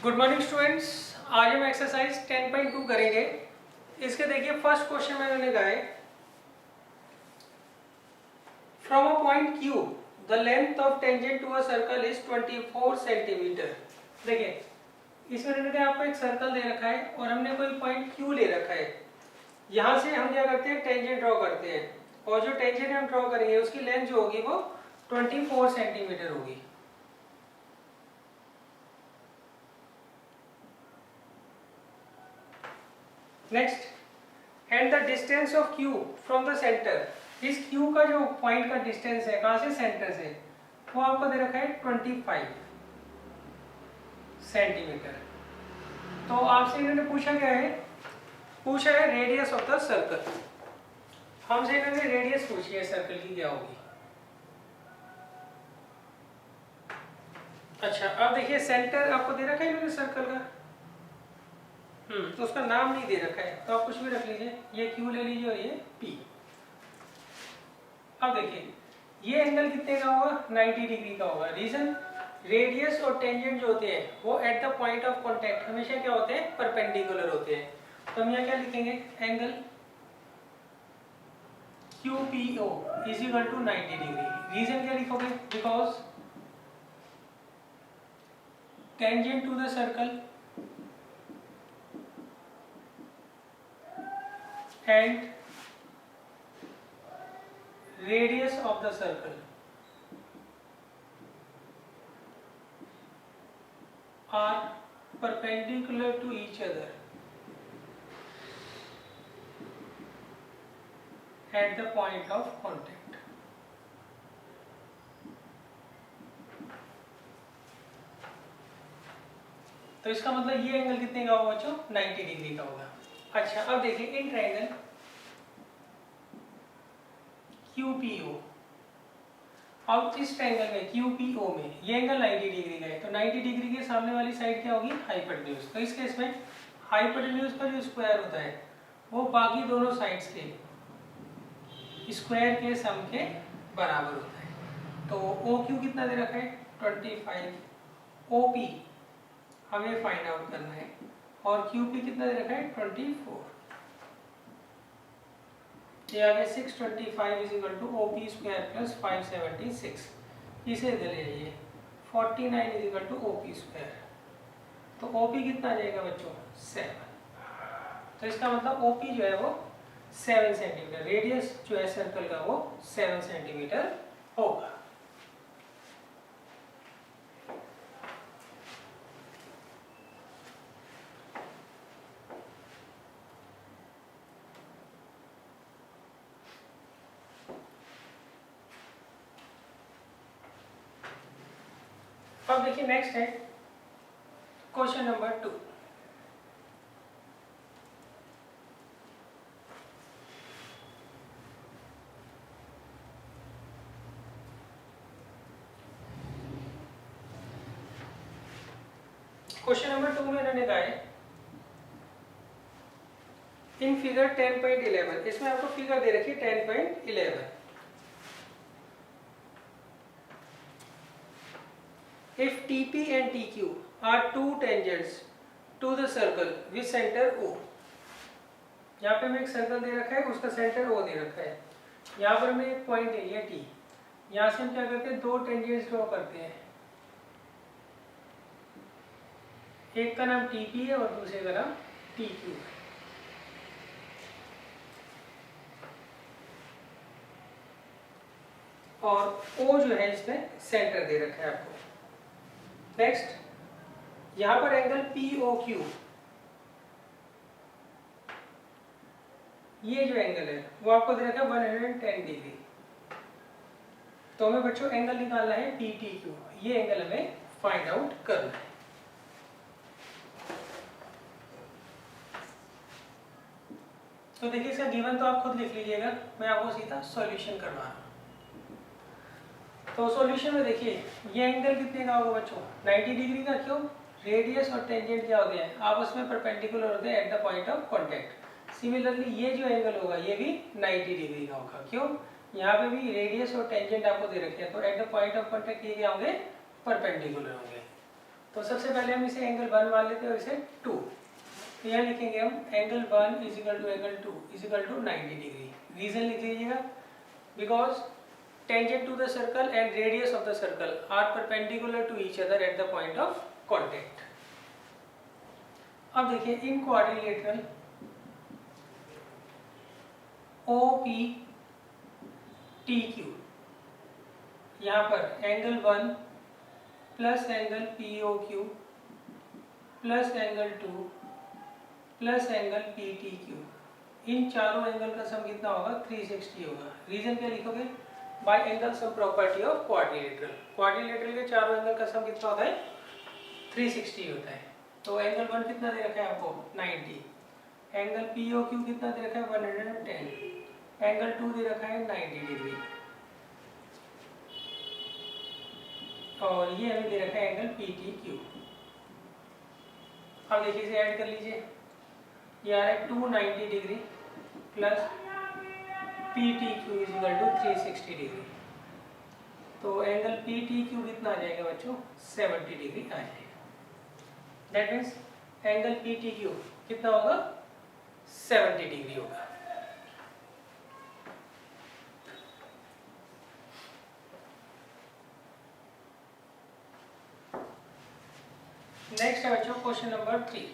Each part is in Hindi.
Good morning students. आज हम एक्सरसाइज 10.2 करेंगे। इसके देखिए फर्स्ट क्वेश्चन में मैंने कहा है from a point Q the length of tangent to a circle is 24 centimetre. देखिए इसमें मैंने आपको एक सर्कल दे रखा है और हमने कोई पॉइंट Q ले रखा है। यहाँ से हम क्या करते हैं, टेंजेंट ड्रॉ करते हैं और जो टेंजेंट हम ड्रॉ करेंगे उसकी लेंथ जो होगी वो 24 सेंटीमीटर होगी। Next, and the distance of Q from the centre. इस Q का जो पॉइंट का डिस्टेंस है कहाँ से, सेंटर से, वो आपको दे रखा है 25 सेंटीमीटर। तो आपसे इन्होंने पूछा क्या है, पूछा है रेडियस ऑफ द सर्कल। हमसे इन्होंने रेडियस पूछी है सर्कल की क्या होगी। अच्छा अब देखिए सेंटर आपको दे रखा है इन्होंने सर्कल का, तो उसका नाम नहीं दे रखा है तो आप कुछ भी रख लीजिए, ये Q ले लीजिए और ये P। अब देखिए ये एंगल कितने का होगा, 90 डिग्री का होगा। रीजन, रेडियस और टेंजेंट जो होते हैं वो eight the point of contact हमेशा क्या होते हैं, परपेंडिकुलर होते हैं। तो हम यहाँ क्या लिखेंगे, angle QPO is equal to 90 degree. Reason क्या लिखोगे, because tangent to the circle and radius of the circle are perpendicular to each other at the point of contact. तो इसका मतलब ये एंगल कितने का होगा बच्चों, 90 डिग्री का होगा। अच्छा अब देखिए इन ट्रायंगल QPO, अब इस ट्रायंगल में QPO में ये एंगल 90 डिग्री का है, तो 90 डिग्री के सामने वाली साइड क्या होगी, हाइपोटेन्यूज। तो इस केस में हाइपोटेन्यूज का जो स्क्वायर होता है वो बाकी दोनों साइड्स के स्क्वायर के सम के बराबर होता है। तो OQ कितना दे रखा है, 25। OP हमें फाइंड आउट करना है और QP कितना दे रखा है, 24। ये आ गया 625 is equal to OP square plus 576। इसे दे लीजिए 49 is equal to OP square. तो OP कितना आ जाएगा बच्चों, 7। तो इसका मतलब OP जो है वो 7 सेंटीमीटर, रेडियस जो है सर्कल का वो 7 सेंटीमीटर होगा। अब देखिए नेक्स्ट है क्वेश्चन नंबर 2। क्वेश्चन नंबर 2 में इन्होंने कहा है इन फिगर 10.11, इसमें आपको फिगर दे रखी है 10.11। If TP and TQ are two tangents to the circle with center O, यहाँ पे हमें एक सर्कल दे रखा है उसका सेंटर O दे रखा है। यहाँ पर हमें एक पॉइंट है ये T, यहाँ से हम क्या करते हैं, दो टेंजेंट्स ड्रॉ करते हैं। एक का नाम TP है और दूसरे का नाम TQ है। और O जो है इसमें सेंटर दे रखा है आपको। नेक्स्ट, यहां पर एंगल POQ, ये जो एंगल है वो आपको दे रखा है 110 डिग्री। तो हमें बच्चों एंगल निकालना है PTQ, ये एंगल हमें फाइंड आउट करना है। तो देखिए इसका गिवन तो आप खुद लिख लीजिएगा, मैं आपको सीधा सॉल्यूशन करवा रहा हूं। तो सॉल्यूशन में देखिए ये एंगल कितने का होगा बच्चों, 90 डिग्री का। क्यों, रेडियस और टेंजेंट क्या होते हैं, आपस में परपेंडिकुलर होते हैं at the point of contact. Similarly ये जो एंगल होगा ये भी 90 डिग्री का होगा। क्यों, यहाँ पे भी रेडियस और टेंजेंट आपको दे रखे हैं, तो at the point of contact ये क्या होंगे, परपेंडिकुलर होंगे। तो सबसे पहले हम इसे एंगल 1 मान लेते हैं और इसे 2। तो यहाँ लिखेंगे हम angle 1 is equal to angle 2 is equal to 90 degree. Reason लिख लीजिएगा, because tangent to the circle and radius of the circle are perpendicular to each other at the point of contact. अब देखिए इन क्वाड्रिलेटरल OPTQ, यहाँ पर angle 1 plus angle POQ plus angle 2 plus angle PTQ, इन चारों एंगल का सम कितना होगा? 360 होगा। रीजन क्या लिखोगे? Bye angle sum property of quadrilateral. Quadrilateral के चारों एंगल का सम कितना होता है? 360 होता है। तो एंगल 1 कितना दे रखा है आपको? 90। एंगल POQ कितना दे रखा है? 110। एंगल 2 दे रखा है 90 डिग्री, और ये हमें दे रखा है एंगल PTQ। अब देखिए इसे ऐड कर लीजिए, ये आ रहा है 290 degree plus PTQ is equal to 360 degree. तो एंगल PTQ कितना आ जाएगा बच्चों? 70 डिग्री आ जाएगा। दैट मीन्स एंगल PTQ कितना होगा? 70 डिग्री होगा। नेक्स्ट है बच्चों क्वेश्चन नंबर 3।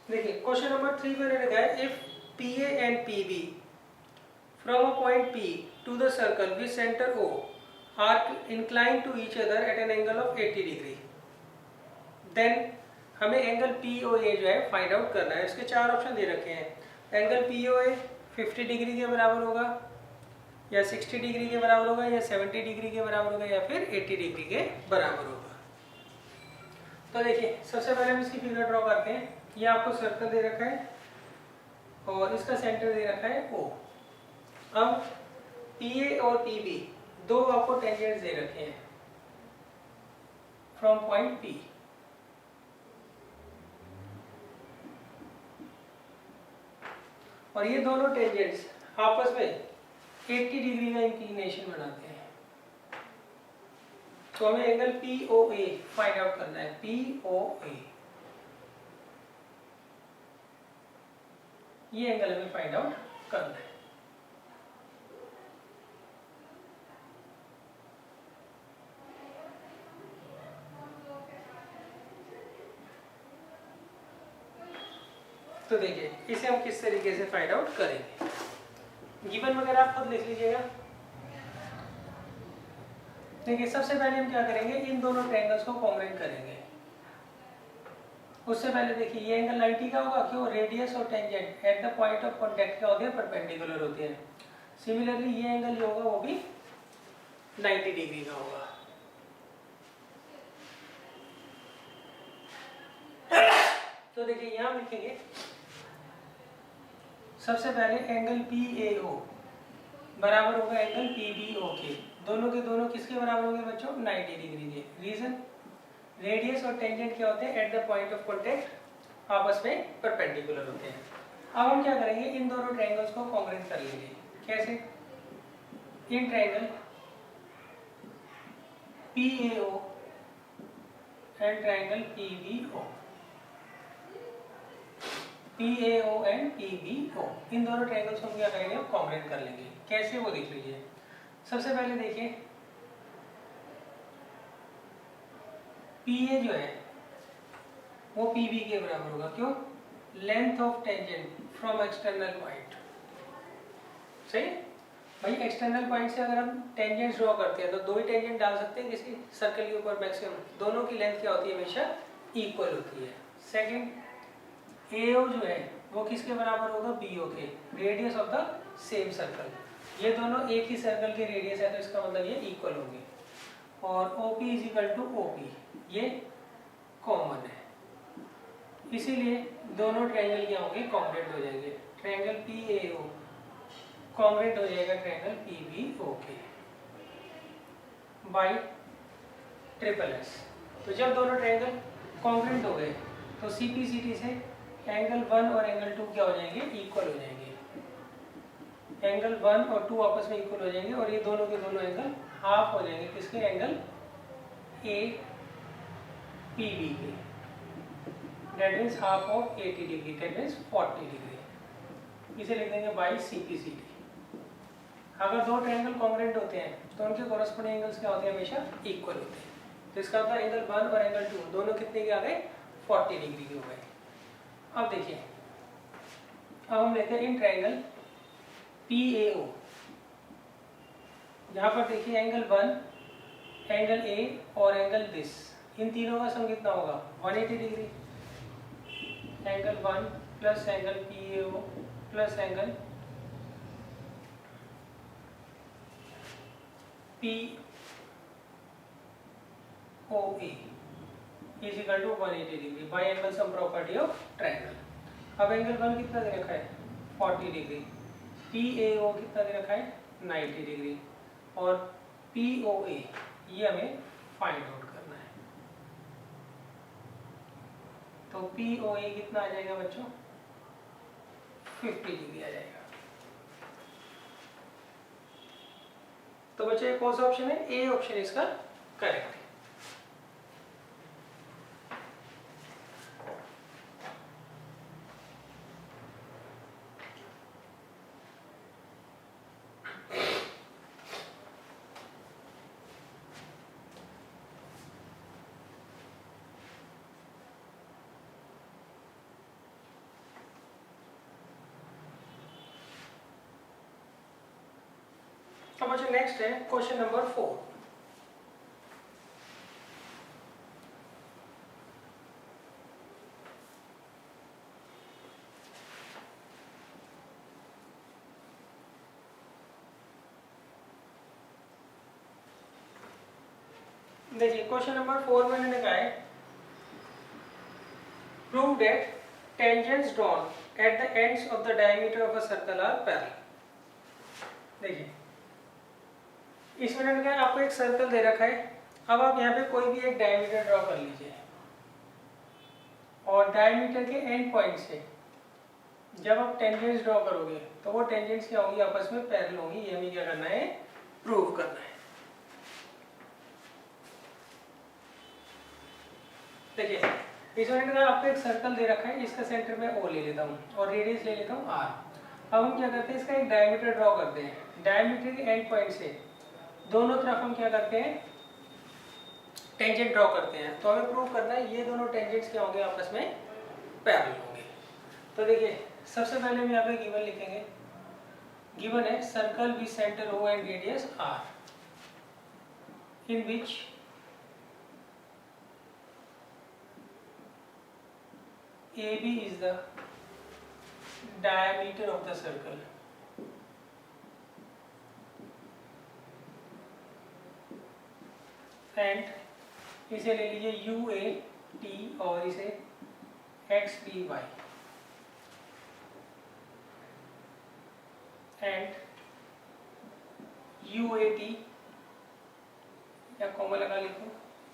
देखिए क्वेश्चन नंबर 3 मैंने लिखा है if PA and PB from a point P to the circle with centre O are inclined to each other at an angle of 80 degree, then हमें एंगल POA जो है फाइंड आउट करना है। इसके 4 ऑप्शन दे रखे हैं। एंगल POA 50 डिग्री के बराबर होगा, या 60 डिग्री के बराबर होगा, या 70 डिग्री के बराबर होगा, या फिर 80 डिग्री के बराबर होगा। तो देखिए सबसे पहले हम इसकी फिगर ड्रॉ करते हैं। ये आपको सर्कल दे रखा है और इसका सेंटर दे रखा है O। अब PA और PB दो आपको टेंजेंट्स दे रखे हैं फ्रॉम पॉइंट P। और ये दोनों टेंजेंट्स आपस में 80 डिग्री का इंक्लिनेशन बनाते हैं। तो हमें एंगल POA फाइंड आउट करना है। POA ये एंगल हमें फाइंड आउट करना है। तो देखिए इसे हम किस तरीके से फाइंड आउट करेंगे। गिवन वगैरह आप खुद लिख लीजिएगा। देखिए सबसे पहले हम क्या करेंगे, इन दोनों ट्रायंगल्स को कॉम्बाइन करेंगे। उससे पहले देखिए ये एंगल 90 का होगा, क्यों? रेडियस और tangent at the point of contact क्या होते हैं? परपेंडिकुलर होते हैं। सिमिलरली ये एंगल जो होगा वो भी 90 डिग्री का होगा। तो देखिए यहाँ लिखेंगे सबसे पहले एंगल PAO बराबर होगा एंगल PBO के। दोनों के दोनों किसके बराबर होंगे बच्चों? 90 डिग्री के। रीजन रेडियस और टेंजेंट क्या होते हैं? At the point of contact आपस में परपेंडिकुलर होते हैं। अब हम क्या करेंगे, इन दोनों ट्रायंगल्स को कॉन्ग्रुएंट कर लेंगे। कैसे? In triangle PAO and triangle PBO, PAO and PBO, इन दोनों ट्रायंगल्स को हम क्या करेंगे? कॉन्ग्रुएंट कर लेंगे। कैसे वो देख लीजिए। सबसे पहले देखिए PA जो है वो PB के बराबर होगा। क्यों? Length of tangent from external point. सही भाई, एक्सटर्नल पॉइंट से अगर हम टेंजेंट ड्रॉ करते हैं तो दो ही टेंजेंट डाल सकते हैं किसी सर्कल के ऊपर मैक्सिमम। दोनों की लेंथ क्या होती है? हमेशा इक्वल होती है। सेकंड AO जो है वो किसके बराबर होगा? BO के, radius of the same circle. ये दोनों एक ही सर्कल के रेडियस है तो इसका मतलब ये इक्वल होंगे। और OP is equal to OP, ये कॉमन है। इसीलिए दोनों ट्रायंगल क्या होंगे, कॉन्ग्रुएंट हो जाएंगे। ट्रायंगल PAO कॉन्ग्रुएंट हो जाएगा ट्रायंगल PBO के बाय ट्रिपल S। तो जब दोनों ट्रायंगल कॉन्ग्रुएंट हो गए तो CPCT से एंगल 1 और एंगल 2 क्या हो जाएंगे, इक्वल हो जाएंगे। एंगल 1 और 2 आपस में इक्वल हो जाएंगे और ये दोनों के दोनों एंगल हाफ हो जाएंगे किसके, एंगल APB के। That means half of 80 degree, that means 40 degree. इसे लिख देंगे बाई CPCT। अगर दो ट्रायंगल कॉन्ग्रुएंट होते हैं तो उनके कॉरस्पॉन्डिंग एंगल्स क्या होते हैं, हमेशा इक्वल होते हैं। तो इसका मतलब एंगल 1 और एंगल 2 दोनों कितने के आ गए, 40 डिग्री के हो गए। अब देखिए, अब हम लेते हैं इन ट्रायंगल PAO। यहाँ पर देखिए एंगल 1, एंगल A और एंगल दिस, इन तीनों का सम कितना होगा, 180 degree. Angle 1 plus angle PAO plus angle POA is equal to 180 degree by angle sum property of triangle. अब एंगल 1 कितना दे रखा है, 40 डिग्री। PAO कितना दे रखा है, 90 डिग्री। और POA ये हमें फाइंड आउट करना है। तो POA कितना आ जाएगा बच्चों, 50 डिग्री आ जाएगा। तो बच्चों कौन सा ऑप्शन है, ए ऑप्शन इसका करेक्ट है। अब बच्चों नेक्स्ट है क्वेश्चन नंबर 4। देखिए क्वेश्चन नंबर 4 में मैंने कहा है prove that tangents drawn at the ends of the diameter of a circle are parallel. देखिए इसमें मैंने कहा आपको एक सर्कल दे रखा है। अब आप यहाँ पे कोई भी एक डायमीटर ड्रॉ कर लीजिए और डायमीटर के एंड पॉइंट से जब आप टेंजेंट्स ड्रॉ करोगे तो वो टेंजेंट्स क्या होंगी, आपस में पैरेलल होंगी। ये हमें क्या करना है, प्रूव करना है। देखिए इसमें मैंने कहा आपको एक सर्कल दे रखा है, इसका सेंटर में O ले लेता हूँ और रेडियस ले लेता हूँ R। अब हम क्या करते हैं, इसका एक डायमीटर ड्रॉ करते हैं। डायमीटर के एंड पॉइंट से दोनों तरफ हम क्या करते हैं, टेंजेंट ड्रॉ करते हैं। तो हमें प्रूव करना है ये दोनों टेंजेंट्स क्या होंगे, आपस में पैरेलल होंगे। तो देखिए सबसे पहले हम यहाँ पे गिवन लिखेंगे। गिवन है circle with centre O and radius R in which AB is the diameter of the circle and इसे ले लीजिए UAT और इसे XBY and UAT या कॉमा लगा लिखो,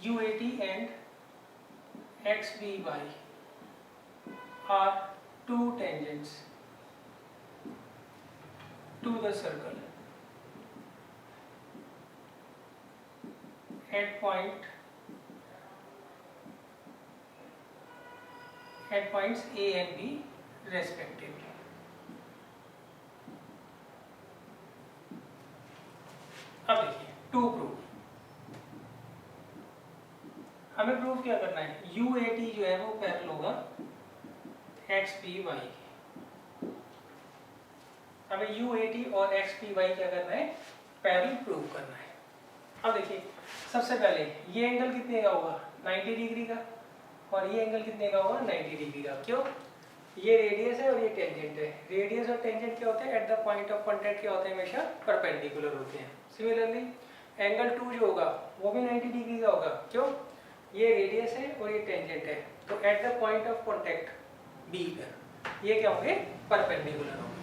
UAT and XBY are two tangents to the circle at points A and B respectively। अब देखिए टू प्रूव, हमें प्रूव क्या करना है, UAT जो है वो पैरेलल होगा XBY। हमें UAT और XBY क्या करना है, पैरेलल प्रूव करना है। अब देखिए सबसे पहले ये एंगल कितने का होगा, 90 डिग्री का, और ये एंगल कितने का होगा, 90 डिग्री का। क्यों, ये रेडियस है और ये टेंजेंट है। रेडियस और टेंजेंट क्या होते हैं, at the point of contact क्या होते हैं, हमेशा परपेंडिकुलर होते हैं। सिमिलरली एंगल 2 जो होगा वो भी 90 डिग्री का होगा। क्यों, ये रेडियस है और ये टेंजेंट है, तो at the point of contact B पर ये क्या होंगे, परपेंडिकुलर होंगे।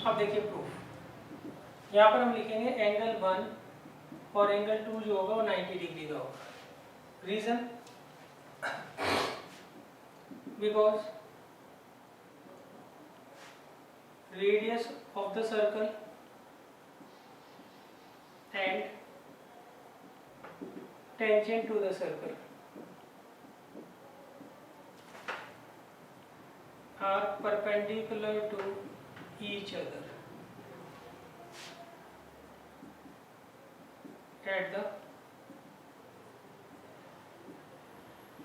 अब देखिए प्रूफ, यहाँ पर हम लिखेंगे एंगल 1 और एंगल 2 जो होगा वो 90 डिग्री का होगा। Reason, because radius of the circle and tangent to the circle are perpendicular to each other at the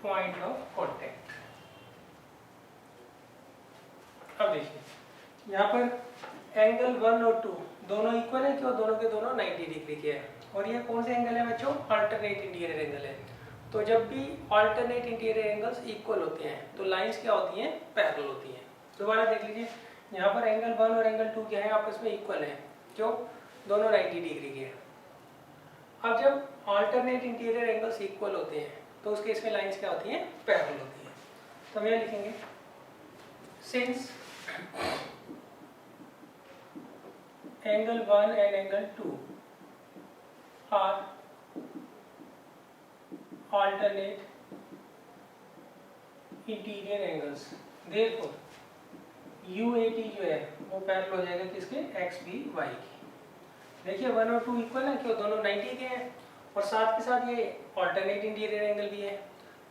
point of contact। अब देखिए यहाँ पर एंगल 1 और 2 दोनों इक्वल है, क्यों, दोनों के दोनों 90 डिग्री के हैं। और ये कौन से एंगल है बच्चों, अल्टरनेट इंटीरियर एंगल है। तो जब भी अल्टरनेट इंटीरियर एंगल्स इक्वल होते हैं तो लाइंस क्या होती हैं, पैरेलल होती हैं। दोबारा देख लीजिए, यहाँ पर एंगल 1 और एंगल 2 क्या है, आपस में इक्वल है, क्यों, दोनों 90 डिग्री के हैं। अब जब अल्टरनेट इंटीरियर एंगल्स इक्वल होते हैं तो उस केस में लाइंस क्या होती हैं, पैरेलल होती हैं। तो हम यहाँ लिखेंगे since angle 1 and angle 2 are alternate interior angles, therefore UAT जो है वो पैरेलल हो जाएगा किसके, XBY की। देखिए 1 और 2 इक्वल है, क्यों, दोनों 90 के हैं और साथ के साथ ये अल्टरनेट इंटीरियर एंगल भी है।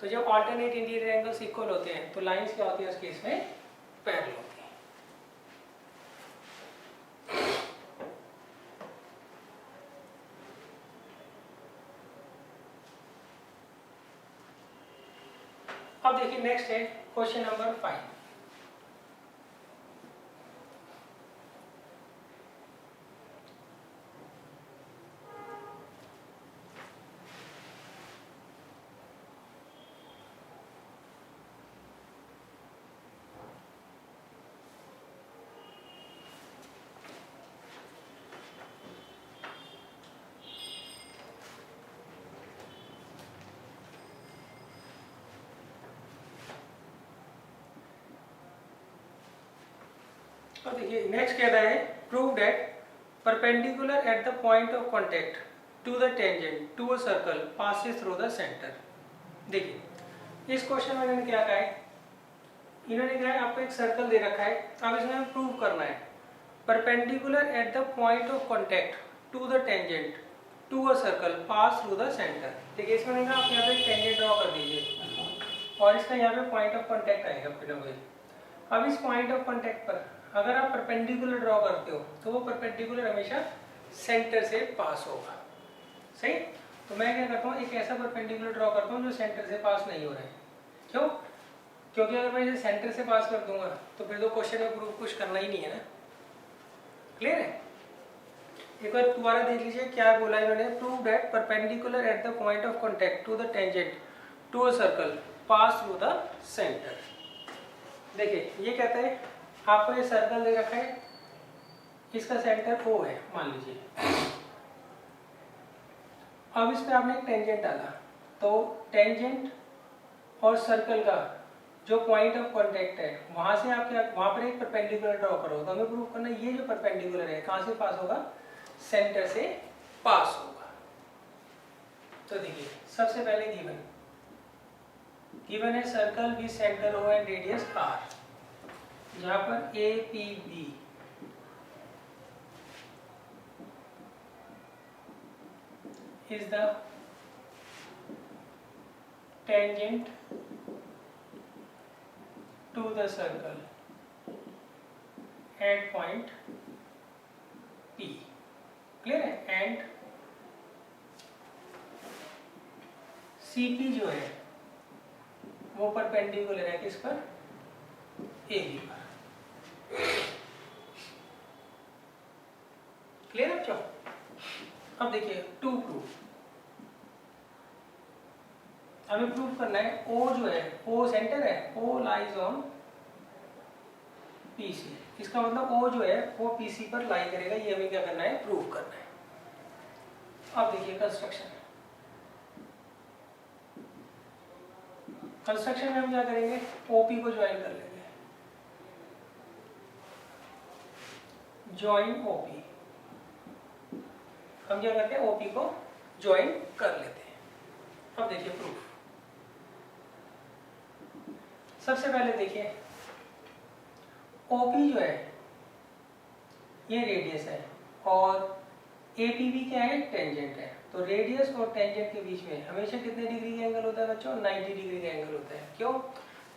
तो जब अल्टरनेट इंटीरियर एंगल्स इक्वल होते हैं तो लाइंस क्या होती है उस केस में, पैरेलल होती है। अब देखिए नेक्स्ट है क्वेश्चन नंबर 5। तो देखिए नेक्स्ट कह रहा है prove that perpendicular at the point of contact to the tangent to a circle passes through the centre. देखिए इस क्वेश्चन में इन्होंने क्या कहा है, इन्होंने कहा है आपको एक सर्कल दे रखा है, अब इसमें हमें प्रूव करना है perpendicular at the point of contact to the tangent to a circle pass through the centre. देखिए इसमें देखा आप यहाँ पे टेंजेंट ड्रॉ कर दीजिए और इसका यहाँ पे पॉइंट ऑफ कांटेक्ट आएगा फिर। अब इस पॉइंट ऑफ कांटेक्ट पर अगर आप परपेंडिकुलर ड्रॉ करते हो तो वो परपेंडिकुलर हमेशा सेंटर से पास होगा, सही। तो मैं क्या करता हूँ, एक ऐसा परपेंडिकुलर ड्रॉ करता हूँ जो सेंटर से पास नहीं हो रहा है, क्यों, क्योंकि अगर मैं इसे सेंटर से पास कर दूंगा तो फिर तो क्वेश्चन में प्रूफ कुछ करना ही नहीं है ना। क्लियर है, एक बार दोबारा देख लीजिए क्या बोला इन्होंने, prove that perpendicular at the point of contact to the tangent to a circle pass through the centre. देखिए ये कहता है आपको ये सर्कल दे रखा है, इसका सेंटर O है मान लीजिए। अब इस पे आपने एक टेंजेंट डाला तो टेंजेंट और सर्कल का जो पॉइंट ऑफ कांटेक्ट है वहां से आप क्या, वहां पर एक परपेंडिकुलर ड्रॉ करो। तो हमें प्रूव करना है ये जो परपेंडिकुलर है कहां से पास होगा, सेंटर से पास होगा। तो देखिए सबसे पहले गिवन है circle with centre O and radius R, जहां पर APB is the tangent to the circle at point P। Clear है, एंड CP जो है वो परपेंडिकुलर है किस पर, AB पर। क्लियर है बच्चों। अब देखिए टू प्रूफ, हमें प्रूफ करना है O जो है, O सेंटर है, O लाइज ऑन PC। इसका मतलब O जो है वो PC पर लाई करेगा, ये हमें क्या करना है, प्रूफ करना है। अब देखिए कंस्ट्रक्शन, कंस्ट्रक्शन में हम क्या करेंगे, ओपी को ज्वाइन कर लेंगे, ज्वाइन ओपी। हम क्या करते हैं, ओपी को ज्वाइन कर लेते हैं। अब देखिए प्रूफ। सबसे पहले देखिए ओपी जो है ये रेडियस है और एपी भी क्या है, टेंजेंट है। तो रेडियस और टेंजेंट के बीच में हमेशा कितने डिग्री का एंगल होता है बच्चों, 90 डिग्री का एंगल होता है। क्यों,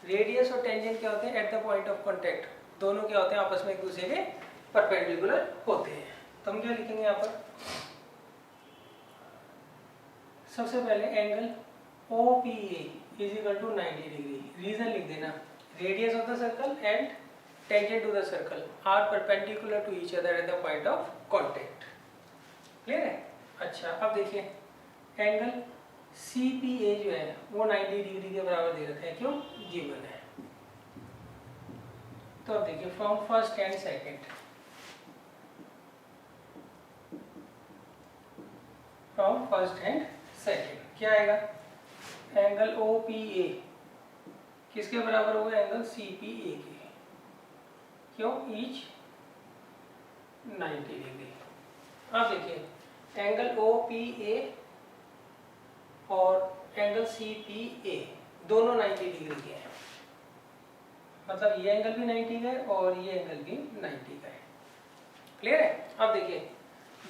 रेडियस और टेंजेंट क्या होते हैं, at the point of contact दोनों क्या होते हैं, आपस में एक दूसरे के परपेंडिकुलर होते हैं। तो हम क्या लिखेंगे यहाँ पर, सबसे पहले angle OPA is equal to 90 degree. Reason लिख देना, radius of the circle and tangent to the circle are perpendicular to each other at the point of contact. Clear है। अच्छा अब देखिए एंगल CPA जो है वो 90 डिग्री के बराबर दे रखा है, क्यों, गिवन है। तो अब देखिए from first and second, from first and second क्या आएगा, एंगल OPA किसके बराबर होगा, एंगल CPA के, क्यों, ईच 90 डिग्री। अब देखिए एंगल OPA और एंगल CPA दोनों 90 डिग्री के हैं, मतलब ये एंगल भी 90 का है और ये एंगल भी 90 का है। क्लियर है। अब देखिए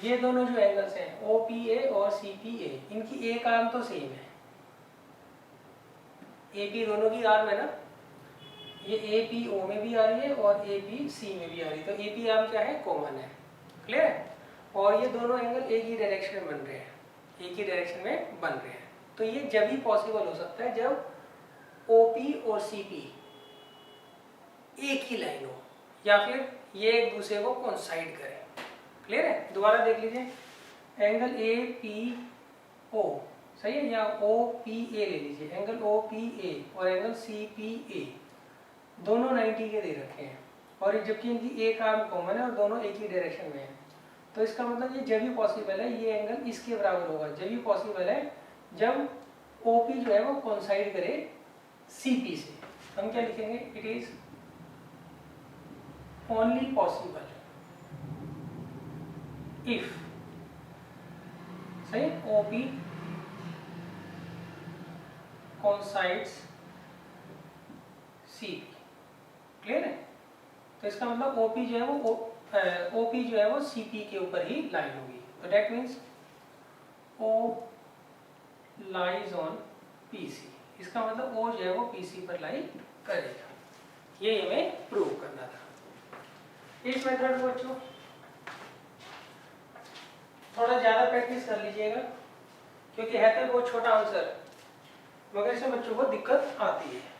ये दोनों जो एंगल्स हैं OPA और CPA, इनकी एक आर्म तो सेम है, AP दोनों की आर्म है ना, ये APO में भी आ रही है और APC में भी आ रही है, तो AP आर्म क्या है, कॉमन है। क्लियर है। और ये दोनों एंगल एक ही डायरेक्शन में बन रहे हैं, एक ही डायरेक्शन में बन रहे हैं। तो ये जब ही पॉसिबल हो सकता है जब OP और CP एक ही लाइन हो या फिर ये एक दूसरे को कोइंसाइड करें। क्लियर है। दोबारा देख लीजिए, एंगल APO सही है, या OPA ले लीजिए, एंगल OPA और एंगल CPA दोनों 90 के दे रखे हैं और जबकि इनकी एक आर्म कॉमन है और दोनों एक ही डायरेक्शन में है। तो इसका मतलब ये जब भी पॉसिबल है, ये एंगल इसके बराबर होगा जब भी पॉसिबल है जब OP जो है वो कोइंसाइड करे CP से। हम क्या लिखेंगे, it is only possible if, सही, OP coincides CP। क्लियर है। तो इसका मतलब OP जो है वो OP जो है वो CP के ऊपर ही लाइन होगी, तो that means O lies on PC। इसका मतलब O जो है वो PC पर लाई करेगा। ये हमें प्रूव करना था। इस मेथड को बच्चों थोड़ा ज्यादा प्रैक्टिस कर लीजिएगा, क्योंकि है तो बहुत छोटा आंसर मगर इसमें बच्चों को दिक्कत आती है।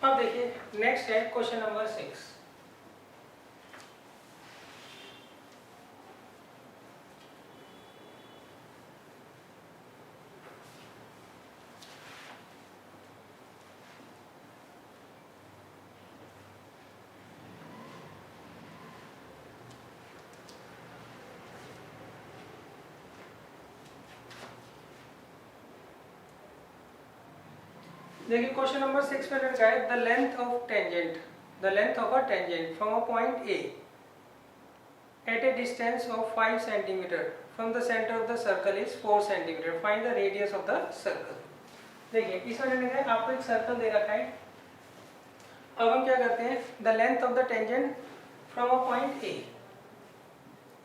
अब देखिए नेक्स्ट है क्वेश्चन नंबर 6। देखिए क्वेश्चन नंबर 6 में लिखा है the length of tangent, the length of a tangent from a point A at a distance of 5 cm from the center of the circle is 4 cm, find the radius of the circle। देखिए इसमें लिखा है आपको एक सर्कल दे रखा है, अब हम क्या करते हैं, the length of the tangent from a point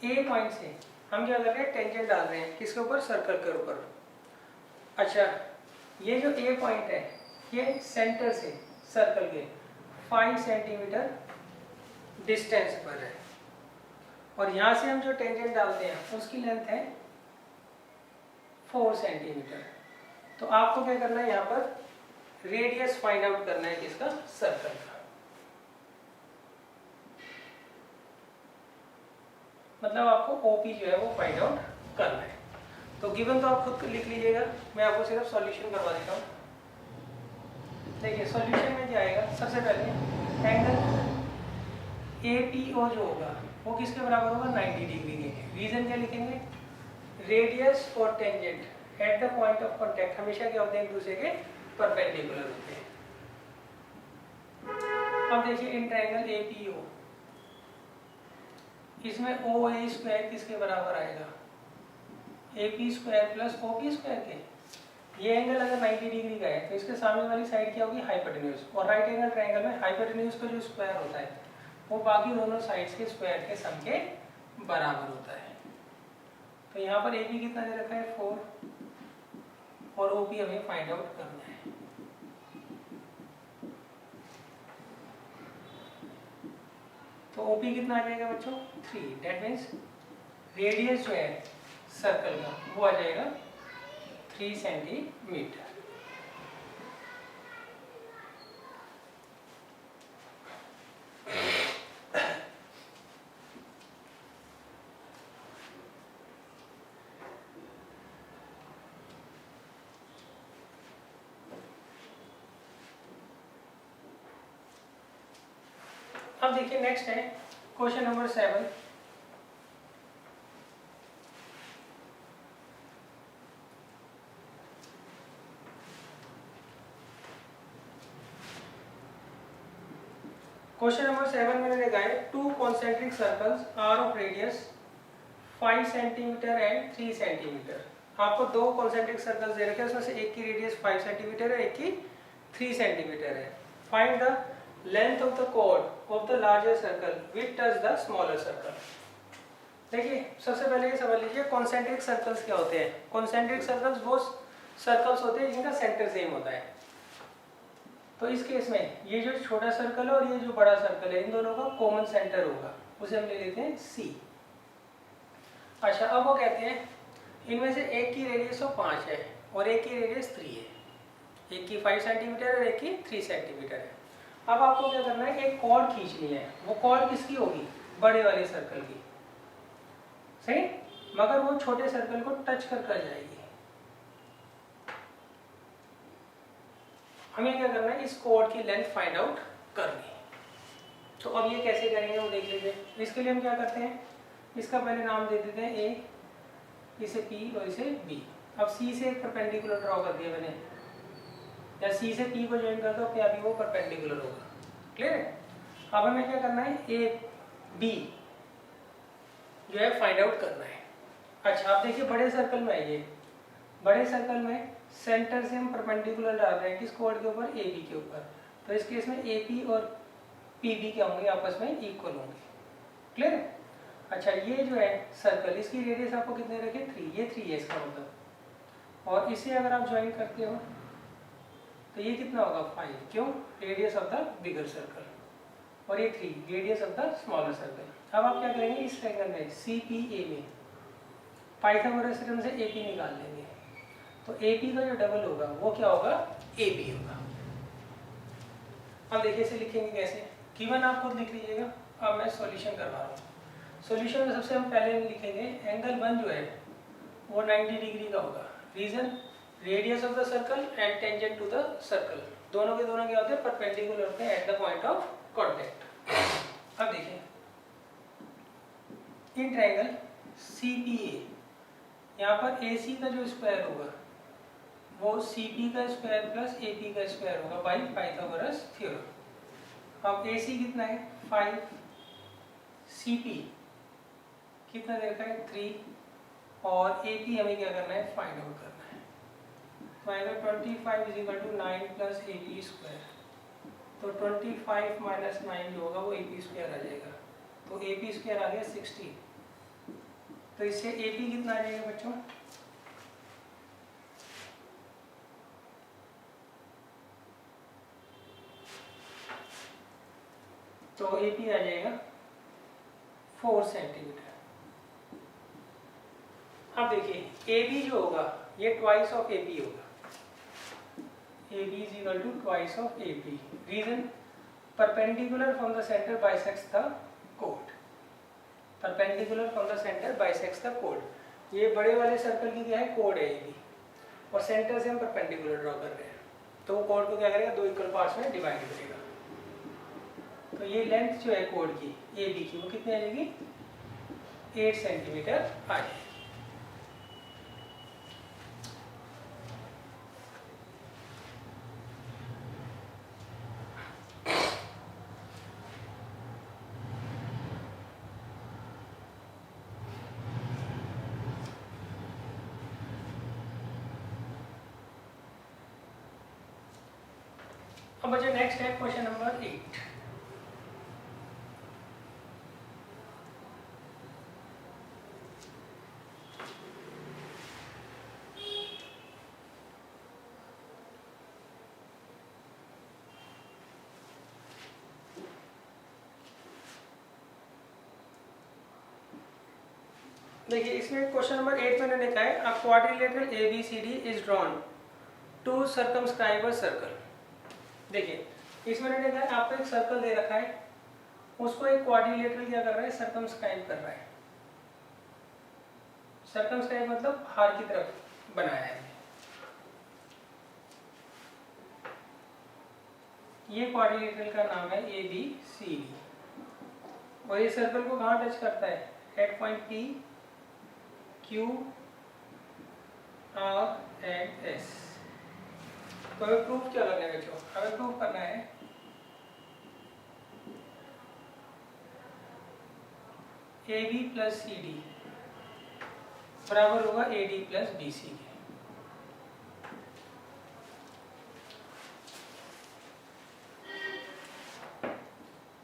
A point से हम क्या कर रहे हैं, टेंजेंट डाल रहे हैं किसके ऊपर, सर्कल के ऊपर। अच्छा ये जो A पॉइंट है ये सेंटर से सर्कल के 5 सेंटीमीटर डिस्टेंस पर है और यहाँ से हम जो टेंजेंट डालते हैं उसकी लेंथ है 4 सेंटीमीटर। तो आपको क्या करना है, यहाँ पर रेडियस फाइंड आउट करना है किसका, सर्कल का। मतलब आपको OP जो है वो फाइंड आउट करना है। तो गिवन तो आप खुद लिख लीजिएगा, मैं आपको सिर्फ सॉल्यूशन करवा देता हूँ। देखिए सॉल्यूशन में क्या आएगा, सबसे पहले एंगल APO जो होगा वो किसके बराबर होगा, 90 डिग्री के। रीजन क्या लिखेंगे, रेडियस और tangent at the point of contact हमेशा क्या होते हैं, एक दूसरे के परपेंडिकुलर होते हैं। अब देखिए इन ट्रायंगल APO, इसमें OA स्क्वायर किसके बराबर आएगा, AP square plus OP square के। ये एंगल अगर 90 डिग्री का है तो इसके सामने वाली साइड क्या होगी, हाइपोटेन्यूज। और राइट एंगल ट्रायंगल में हाइपोटेन्यूज का जो स्क्वायर होता है वो बाकी दोनों साइड्स के स्क्वायर के सम के बराबर होता है। तो यहाँ पर AP कितना दे रखा है, 4, और OP हमें फाइंड आउट करना है। तो OP कितना आ जाएगा बच्चों, 3। दैट मीन्स रेडियस जो है सर्कल का वो आ जाएगा 3 सेंटीमीटर। अब देखिए नेक्स्ट है क्वेश्चन नंबर 7। क्वेश्चन नंबर 7 मैंने लिखा है 2 concentric circles are of radius 5 centimetre and 3 centimetre. आपको 2 कॉन्सेंट्रिक सर्कल्स दे रखे हैं, उसमें से एक की रेडियस 5 सेंटीमीटर है, एक की 3 सेंटीमीटर है। Find the length of the chord of the larger circle which touch the smaller circle. देखिए सबसे पहले ये समझ लीजिए कॉन्सेंट्रिक सर्कल्स क्या होते हैं। कॉन्सेंट्रिक सर्कल्स वो सर्कल्स होते हैं जिनका सेंटर सेम होता है। तो इस केस में ये जो छोटा सर्कल है और ये जो बड़ा सर्कल है इन दोनों का कॉमन सेंटर होगा, उसे हम ले लेते हैं C। अच्छा अब वो कहते हैं इनमें से एक की रेडियस 5 है और एक की रेडियस 3 है, एक की 5 सेंटीमीटर और एक की 3 सेंटीमीटर है। अब आपको क्या करना है, एक कॉर्ड खींचनी है। वो कॉर्ड किसकी होगी, बड़े वाले सर्कल की, सही, मगर वो छोटे सर्कल को टच कर जाएगी। हमें क्या करना है, इस कॉर्ड की लेंथ फाइंड आउट करनी है। तो अब ये कैसे करेंगे वो देख लीजिए। इसके लिए हम क्या करते हैं, इसका पहले नाम दे देते हैं A, इसे P और इसे B। अब C से एक परपेंडिकुलर ड्रॉ कर दिया मैंने, या C से P को ज्वाइन कर दो, क्या भी वो परपेंडिकुलर होगा। क्लियर है। अब हमें क्या करना है, A B जो है फाइंड आउट करना है। अच्छा आप देखिए बड़े सर्कल में है, ये बड़े सर्कल में सेंटर से हम परपेंडिकुलर डाल रहे हैं किस कॉर्ड के ऊपर, AB के ऊपर। तो इस केस में AP और PB क्या होंगे, आपस में इक्वल होंगे। क्लियर है। अच्छा ये जो है सर्कल, इसकी रेडियस आपको कितने रखे, 3, ये 3 है इसका मतलब। और इसे अगर आप ज्वाइन करते हो तो ये कितना होगा, 5, क्यों, radius of the bigger circle, और ये 3 radius of the smaller circle. अब आप क्या करेंगे, इस ट्रायंगल में CPA में पाइथागोरस थ्योरम से AP निकाल लेंगे। तो AP का जो डबल होगा वो क्या होगा, AB होगा। अब देखिए इसे लिखेंगे कैसे, गिवन आप खुद लिख लीजिएगा। अब मैं सॉल्यूशन करवा रहा हूँ। सॉल्यूशन में सबसे हम पहले लिखेंगे एंगल 1 जो है वो 90 डिग्री का होगा। Reason, radius of the circle and tangent to the circle, दोनों के दोनों क्या होते हैं, परपेंडिकुलर होते हैं at the point of contact. अब देखिए इन ट्रायंगल CPA, यहाँ पर AC का जो स्क्वायर होगा वो CP का स्क्वायर प्लस AP का स्क्वायर होगा बाई पाइथागोरस थ्योरम। अब AC कितना है, 5, CP कितना दे रखा है, 3, और AP हमें क्या करना है, फाइंड आउट करना है। तो आएगा 25 = 9 प्लस AP स्क्वायर। तो 25 माइनस 9 जो होगा वो AP स्क्वायर आ जाएगा। तो AP स्क्वायर आ गया 60। तो इससे AP कितना आ जाएगा बच्चों, तो AP आ जाएगा 4 सेंटीमीटर। अब देखिए AB जो होगा ये ट्वाइस ऑफ AP होगा, AB = twice of AP। Reason, perpendicular from the centre bisects the कोड, perpendicular from the centre bisects the कोड। ये बड़े वाले सर्कल की क्या है, कोड है AB, और सेंटर से हम परपेंडिकुलर ड्रॉ कर रहे हैं। तो वो कोड को क्या करेगा, 2 इक्वल पार्ट्स में डिवाइड करेगा। तो ये लेंथ जो है कोड की ए बी की वो कितनी आ जाएगी, 8 सेंटीमीटर आ जाएगी। अब बच्चे नेक्स्ट है क्वेश्चन नंबर 8। देखिए इसमें क्वेश्चन नंबर 8 मैंने लिखा है a quadrilateral ABCD is drawn to circumscribe a circle. देखिए इसमें मैंने लिखा है आपको एक सर्कल दे रखा है, उसको एक क्वाड्रिलेटरल क्या कर रहा है, सर्कमस्क्राइब कर रहा है। सर्कमस्क्राइब मतलब बाहर की तरफ बनाया है। ये क्वाड्रिलेटरल का नाम है ABCD और ये सर्कल को कहाँ टच करता है, at point P Q R and S। तो हमें प्रूफ क्या करना है बच्चों, हमें प्रूफ करना है AB प्लस CD बराबर होगा AD प्लस BC के।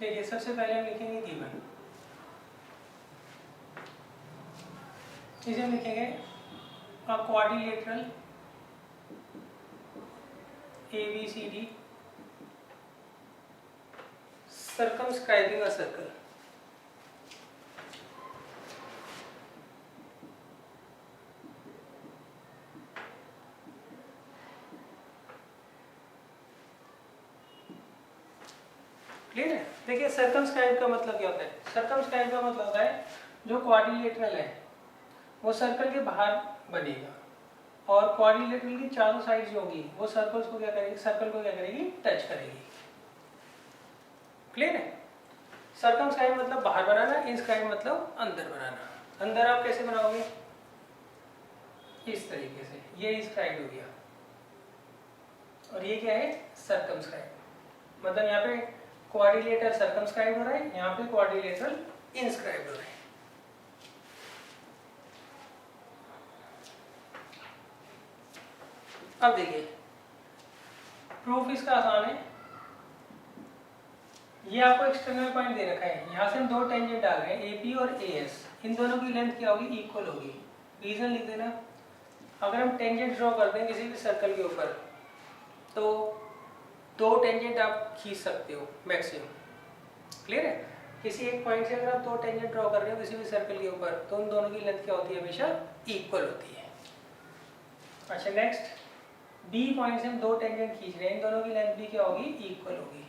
देखिए सबसे पहले हम लिखेंगे गिवन, इसे हम लिखेंगे अ quadrilateral ABCD circumscribing a circle। Clear है। देखिए सर्कमस्क्राइब का मतलब क्या होता है, सर्कमस्क्राइब का मतलब होता है जो क्वाड्रिलेटरल है वो सर्कल के बाहर बनेगा और क्वाड्रिलेटरल की चारों साइड जो होगी वो सर्कल्स को क्या करेगी, सर्कल को क्या करेगी, टच करेगी। क्लियर है। सर्कमस्क्राइब मतलब बाहर बनाना, इनस्क्राइब मतलब अंदर बनाना। अंदर आप कैसे बनाओगे, इस तरीके से, ये इंस्क्राइब हो गया और ये क्या है, सर्कमस्क्राइब। मतलब यहाँ पे क्वाड्रिलेटरल सर्कमस्क्राइब हो रहा है, यहाँ पे क्वाड्रिलेटरल इंस्क्राइब हो रहा है। अब देखिए प्रूफ इसका आसान है। ये आपको एक्सटर्नल पॉइंट दे रखा है, यहाँ से हम 2 टेंजेंट डाल रहे हैं AP और AS, इन दोनों की लेंथ क्या होगी, इक्वल होगी। रीजन लिख देना, अगर हम टेंजेंट ड्रॉ करते हैं किसी भी सर्कल के ऊपर तो 2 टेंजेंट आप खींच सकते हो मैक्सिमम। क्लियर है। किसी एक पॉइंट से अगर आप 2 टेंजेंट ड्रॉ कर रहे हो किसी भी सर्कल के ऊपर तो उन दोनों की लेंथ क्या होती है, हमेशा इक्वल होती है। अच्छा नेक्स्ट, B पॉइंट से हम 2 टेंजेंट खींच रहे हैं, इन दोनों की लेंथ भी क्या होगी, इक्वल होगी।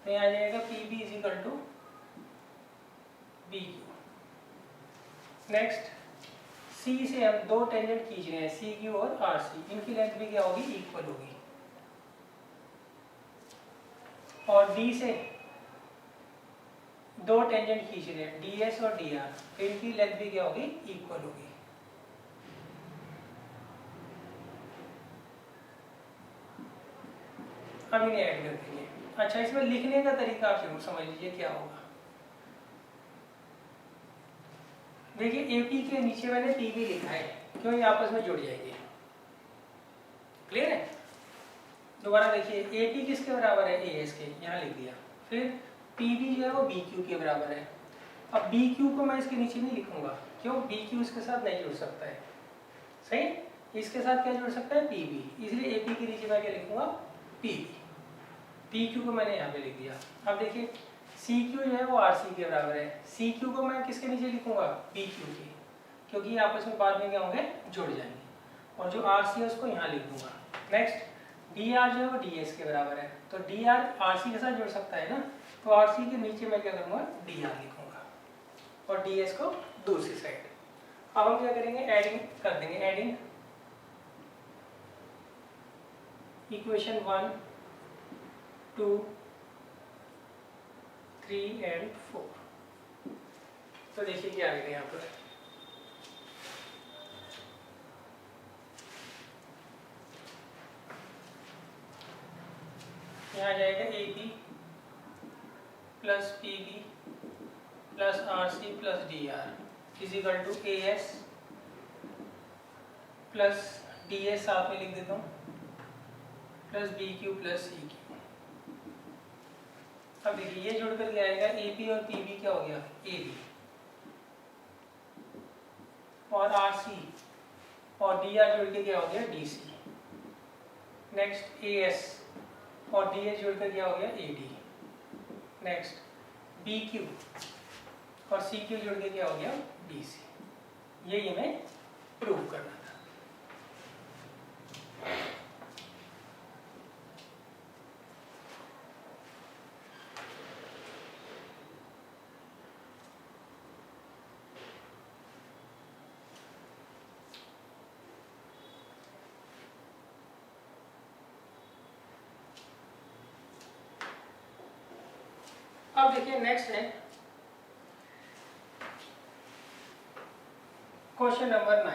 तो यहाँ आ जाएगा PB is equal to BQ। Next C से हम 2 टेंजेंट खींच रहे हैं, CQ और RC, इनकी लेंथ भी क्या होगी, इक्वल होगी। और D से 2 टेंजेंट खींच रहे हैं, DS और DR, इनकी लेंथ भी क्या होगी, इक्वल होगी। अब इन्हें ऐड कर देंगे। अच्छा इसमें लिखने का तरीका आप जरूर समझ लीजिए क्या होगा। देखिए AP के नीचे मैंने PB लिखा है, क्यों, ये आपस में जुड़ जाएंगे। क्लियर है। दोबारा देखिए AP किसके बराबर है, AS के, यहाँ लिख दिया। फिर PB जो है वो BQ के बराबर है। अब BQ को मैं इसके नीचे नहीं लिखूंगा, क्यों, BQ इसके साथ नहीं जुड़ सकता है। सही, इसके साथ क्या जुड़ सकता है, PB, इसलिए AP के नीचे मैं क्या लिखूंगा, PB। PQ को मैंने यहाँ पे लिख दिया। अब देखिए CQ जो है वो RC के बराबर है, CQ को मैं किसके नीचे लिखूंगा, BQ के, क्योंकि ये आपस में बाद में क्या होंगे, जुड़ जाएंगे। और जो RC है उसको यहाँ लिख दूंगा। नेक्स्ट DR जो है वो DS के बराबर है, तो DR RC के साथ जुड़ सकता है ना, तो RC के नीचे मैं क्या करूँगा, DR लिखूंगा और DS को दूसरी साइड। अब हम क्या करेंगे, एडिंग कर देंगे। Adding equation 1, 2, 3 and 4। तो देखिए क्या आएगा यहाँ पर, यहाँ आ जाएगा AP plus PB plus RC plus DR is equal to AS plus DS साथ में लिख देता हूँ प्लस BQ प्लस CQ। अब देखिए ये जुड़ कर क्या आएगा, AP और PB क्या हो गया, AB, और RC और DR जुड़ के क्या हो गया, DC। नेक्स्ट AS और DS जुड़ कर क्या हो गया, AD। नेक्स्ट BQ और CQ जुड़ के क्या हो गया, DC। ये हमें प्रूव करना था। अब देखिए नेक्स्ट है क्वेश्चन नंबर 9।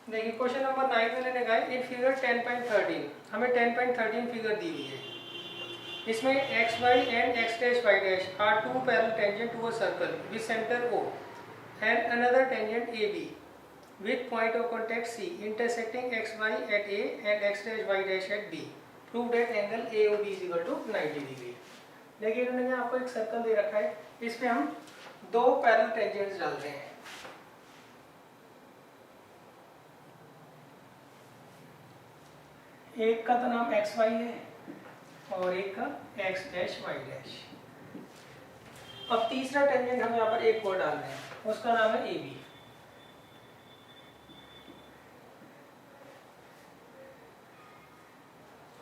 देखिए क्वेश्चन नंबर 9 में मैंने कहा इन फिगर 10.13 हमें 10.13 फिगर दी हुई है। इसमें X Y and X dash Y dash are two parallel tangent to a circle with centre O and another tangent AB with point of contact C intersecting xy at A and x dash y dash at B. Prove that angle AOB is equal to 90 degree. देखिए इन्होंने आपको एक सर्कल दे रखा है, इसमें हम दो पैरेलल टेंजेंट्स डाल रहे हैं। एक का तो नाम xy है और एक का x डैश y डैश। अब तीसरा टेंजेंट हम यहाँ पर एक और डाल रहे हैं, उसका नाम है AB।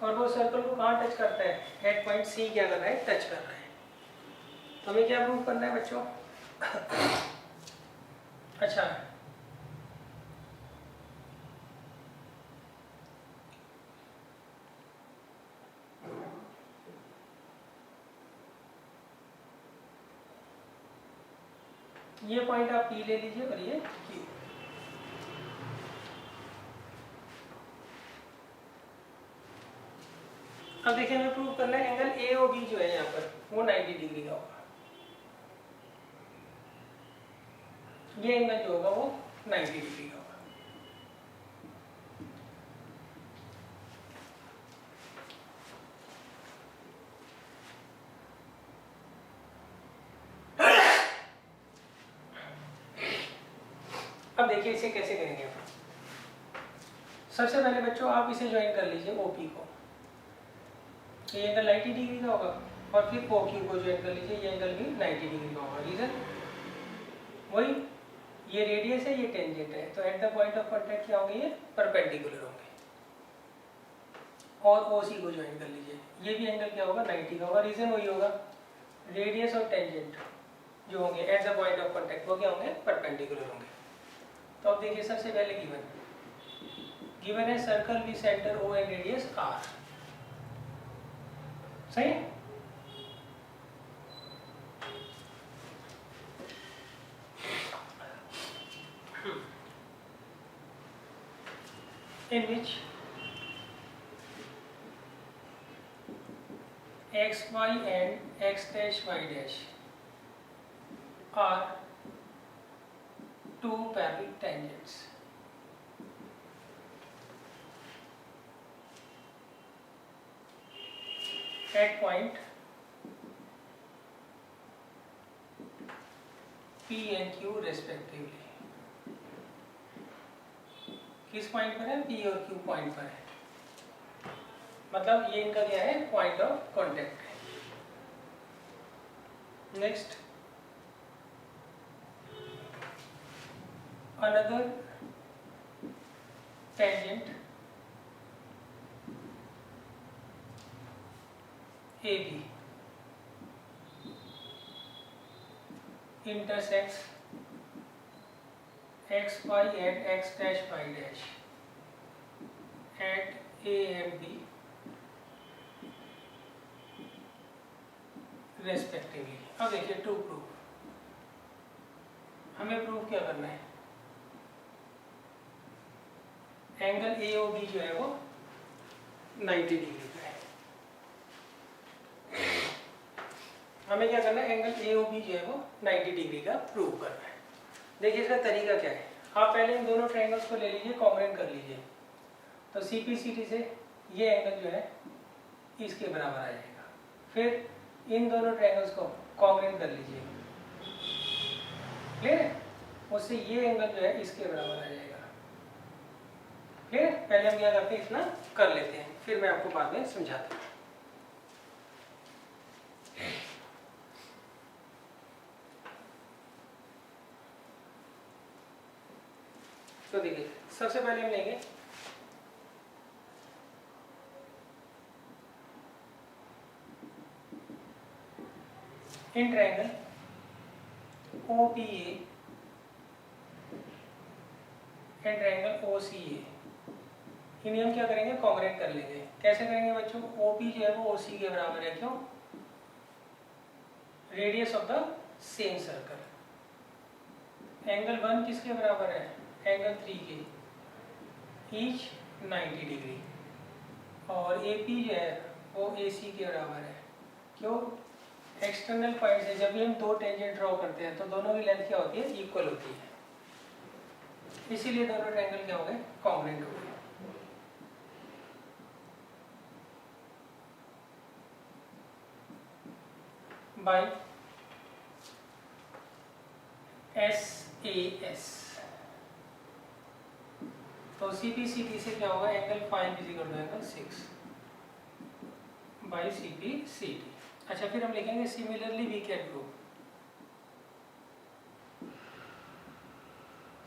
और वो सर्कल को कहाँ टच करता है, एट पॉइंट C क्या कर रहा है, टच कर रहा है। तो हमें क्या प्रूव करना है बच्चों? अच्छा, ये पॉइंट आप P ले लीजिए और ये Q। अब देखिए हमें प्रूव करना है एंगल AOB जो है यहाँ पर वो 90 डिग्री का होगा। ये एंगल जो होगा वो 90 डिग्री का होगा। अब देखिए इसे कैसे करेंगे। सबसे पहले बच्चों आप इसे ज्वाइन कर लीजिए OP को, ये एंगल 90 डिग्री का होगा, और फिर OQ को ज्वाइन कर लीजिए, ये एंगल भी 90 डिग्री का होगा। रीजन वही, ये रेडियस है, ये टेंजेंट है, तो at the point of contact क्या होंगे, ये परपेंडिकुलर होंगे। और OC को ज्वाइन कर लीजिए, ये भी एंगल क्या होगा, 90 का होगा। रीजन वही होगा, रेडियस और टेंजेंट जो होंगे eight the point of contact वो क्या होंगे, परपेंडिकुलर होंगे। तो अब देखिए सबसे पहले गिवन है circle with centre O and radius R, सही। in which x, y and x dash, y dash are two parallel tangents. At point P and Q respectively. किस पॉइंट पर है, P और Q पॉइंट पर है, मतलब ये इनका क्या है, पॉइंट ऑफ कांटेक्ट है। Next another tangent A B intersects xy at x dash y dash at a and b respectively। अब देखिए टू प्रूफ, हमें प्रूफ क्या करना है, एंगल ए ओ बी जो है वो 90 डिग्री का है। हमें क्या करना है, एंगल ए ओ बी जो है वो 90 डिग्री का प्रूव करना है। देखिए इसका तरीका क्या है, आप पहले इन दोनों ट्रायंगल्स को ले लीजिए, कॉन्ग्रुएंट कर लीजिए। तो सी पी सी टी से ये एंगल जो है इसके बराबर आ जाएगा। फिर इन दोनों ट्रायंगल्स को कॉन्ग्रुएंट कर लीजिए, क्लियर है, उससे ये एंगल जो है इसके बराबर आ जाएगा। क्लियर है, पहले हम क्या करते हैं, इतना कर लेते हैं, फिर मैं आपको बाद में समझाता हूँ। तो देखिए सबसे पहले हम लेंगे इन triangle O P A and triangle O C A, इन्हें हम क्या करेंगे, कॉन्ग्रुएंट कर लेंगे। कैसे करेंगे बच्चों, ओ पी जो है वो ओ सी के बराबर है, क्यों, radius of the same circle. Angle 1 किसके बराबर है, एंगल 3 के, ईच 90 डिग्री। और ए पी जो है वो ए सी के बराबर है, क्यों, एक्सटर्नल पॉइंट से जब भी हम दो टेंजेंट ड्रॉ करते हैं तो दोनों की लेंथ क्या होती है, इक्वल होती है, इसीलिए दोनों ट्रायंगल क्या हो गए, कॉन्ग्रुएंट हो गए। बाय एस ए एस, तो सी पी सी टी से क्या होगा, angle 5 equal to angle 6 by C P C T. अच्छा फिर हम लिखेंगे similarly we can prove,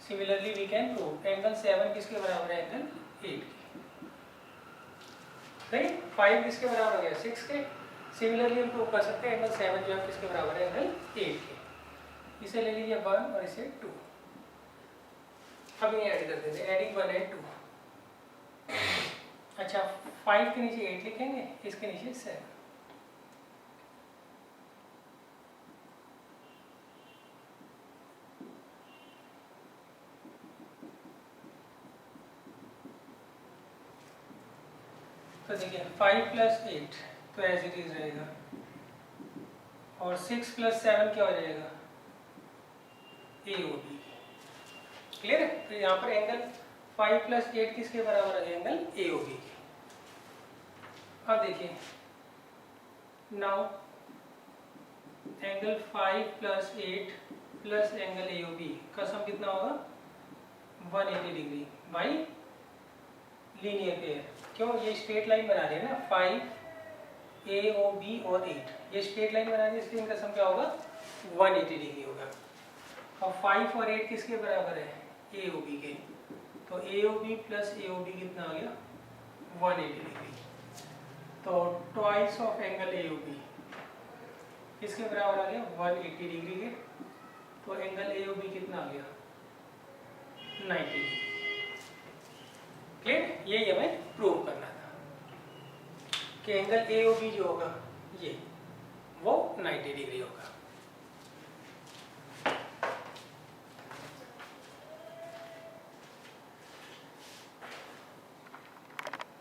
similarly we can prove angle 7 किसके बराबर है, एंगल 8 के, राइट, 5 किसके बराबर हो गया, 6 के। सिमिलरली हम प्रूव कर सकते हैं एंगल 7 जो है किसके बराबर है, एंगल 8 के। इसे ले लीजिए 1 और इसे 2, अब ये ऐड कर देते हैं, एडिंग 1 एंड 2। अच्छा 5 के नीचे 8 लिखेंगे, इसके नीचे 7। तो देखिए 5 प्लस 8 तो एज इट इज रहेगा, और 6 प्लस 7 क्या हो जाएगा, ए ओ बी। क्लियर है, तो यहाँ पर एंगल 5 प्लस 8 किसके बराबर है, एंगल ए ओ बी। अब देखिए now angle 5 plus 8 plus angle A O B का सम कितना होगा, 180 डिग्री बाई लीनियर पेयर। क्यों, ये स्ट्रेट लाइन बना रही है ना, 5 ए ओ बी और 8 ये स्ट्रेट लाइन बना रही है, इसलिए इनका सम क्या होगा, 180 डिग्री होगा। और 5 और 8 किसके बराबर है, ए ओ बी के, तो A O B plus A O B कितना आ गया, 180 डिग्री। तो twice of angle A O B किसके बराबर आ गया, 180 डिग्री के, तो एंगल ए ओ बी कितना आ गया, 90 डिग्री। क्लियर, यही हमें प्रूव करना था कि एंगल ए ओ बी जो होगा ये वो 90 डिग्री होगा।